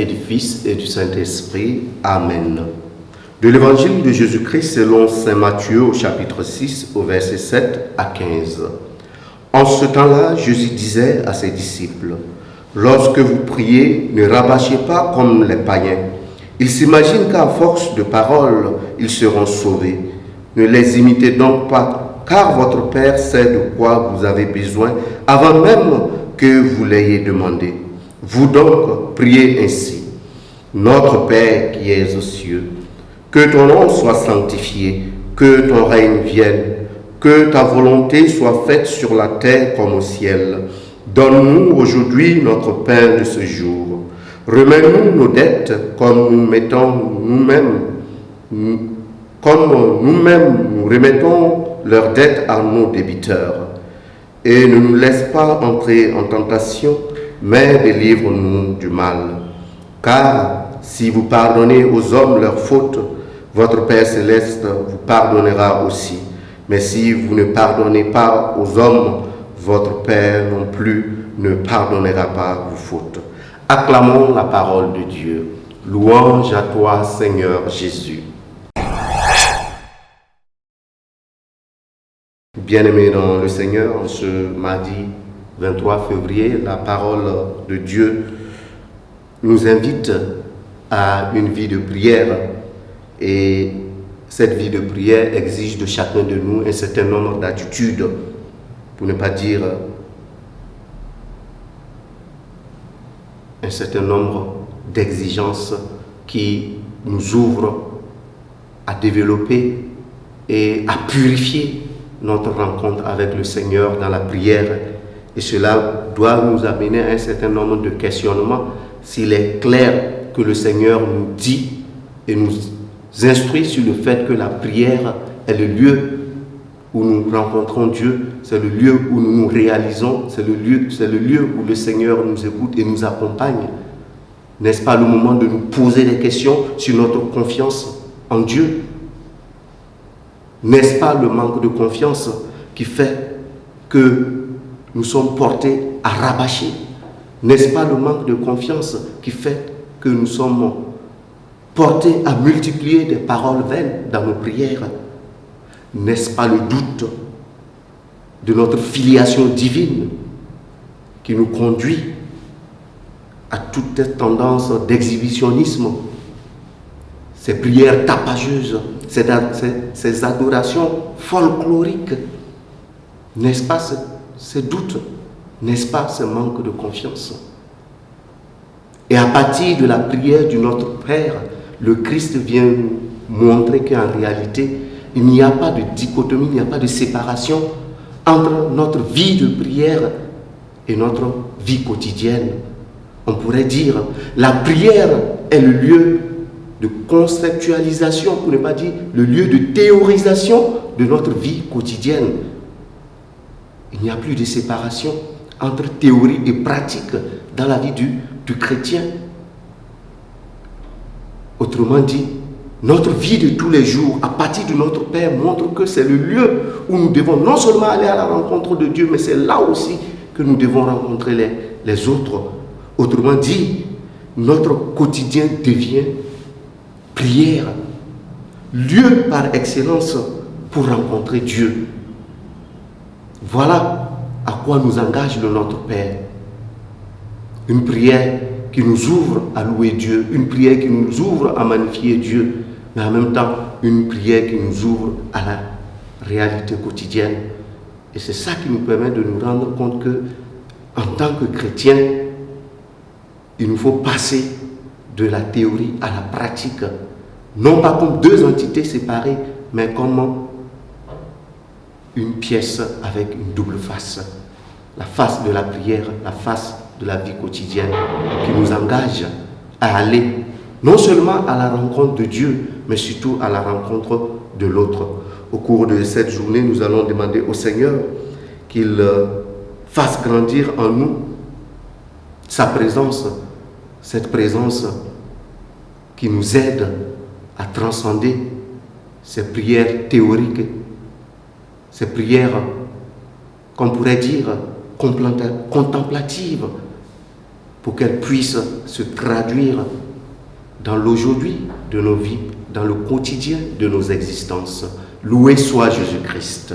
et du Fils et du Saint-Esprit. Amen. De l'Évangile de Jésus-Christ selon saint Matthieu au chapitre 6 au verset 7 à 15. En ce temps-là, Jésus disait à ses disciples, « Lorsque vous priez, ne rabâchez pas comme les païens. Ils s'imaginent qu'à force de paroles, ils seront sauvés. Ne les imitez donc pas, car votre Père sait de quoi vous avez besoin avant même que vous l'ayez demandé. Vous donc, priez ainsi. Notre Père qui es aux cieux, que ton nom soit sanctifié, que ton règne vienne, que ta volonté soit faite sur la terre comme au ciel. Donne-nous aujourd'hui notre pain de ce jour. Remets-nous nos dettes comme nous-mêmes nous remettons leurs dettes à nos débiteurs. Et ne nous laisse pas entrer en tentation, mais délivre-nous du mal. Car si vous pardonnez aux hommes leurs fautes, votre Père céleste vous pardonnera aussi. Mais si vous ne pardonnez pas aux hommes, votre Père non plus ne pardonnera pas vos fautes. Acclamons la parole de Dieu. Louange à toi, Seigneur Jésus. Bien-aimés dans le Seigneur, en ce mardi 23 février, la parole de Dieu nous invite à une vie de prière. Et cette vie de prière exige de chacun de nous un certain nombre d'attitudes, pour ne pas dire un certain nombre d'exigences qui nous ouvrent à développer et à purifier notre rencontre avec le Seigneur dans la prière. Et cela doit nous amener à un certain nombre de questionnements. S'il est clair que le Seigneur nous dit et nous instruit sur le fait que la prière est le lieu où nous rencontrons Dieu, c'est le lieu où nous nous réalisons, c'est le lieu où le Seigneur nous écoute et nous accompagne. N'est-ce pas le moment de nous poser des questions sur notre confiance en Dieu? N'est-ce pas le manque de confiance qui fait que nous sommes portés à rabâcher? N'est-ce pas le manque de confiance qui fait que nous sommes portés à multiplier des paroles vaines dans nos prières? N'est-ce pas le doute de notre filiation divine qui nous conduit à toute cette tendance d'exhibitionnisme, ces prières tapageuses, ces adorations folkloriques? N'est-ce pas ce doute? N'est-ce pas ce manque de confiance? Et à partir de la prière du Notre Père, le Christ vient nous montrer qu'en réalité, il n'y a pas de dichotomie, il n'y a pas de séparation entre notre vie de prière et notre vie quotidienne. On pourrait dire, la prière est le lieu de conceptualisation, pour ne pas dire le lieu de théorisation de notre vie quotidienne. Il n'y a plus de séparation entre théorie et pratique dans la vie du chrétien. Autrement dit, notre vie de tous les jours, à partir de notre Père, montre que c'est le lieu où nous devons non seulement aller à la rencontre de Dieu, mais c'est là aussi que nous devons rencontrer les autres. Autrement dit, notre quotidien devient prière, lieu par excellence pour rencontrer Dieu. Voilà à quoi nous engage le Notre Père. Une prière qui nous ouvre à louer Dieu, une prière qui nous ouvre à magnifier Dieu, mais en même temps une prière qui nous ouvre à la réalité quotidienne. Et c'est ça qui nous permet de nous rendre compte que, en tant que chrétiens, il nous faut passer de la théorie à la pratique, non pas comme deux entités séparées, mais comme une pièce avec une double face. La face de la prière, la face de la vie quotidienne, qui nous engage à aller non seulement à la rencontre de Dieu, mais surtout à la rencontre de l'autre. Au cours de cette journée, nous allons demander au Seigneur qu'il fasse grandir en nous sa présence, cette présence qui nous aide à transcender ces prières théoriques, ces prières qu'on pourrait dire contemplatives, pour qu'elle puisse se traduire dans l'aujourd'hui de nos vies, dans le quotidien de nos existences. Loué soit Jésus-Christ.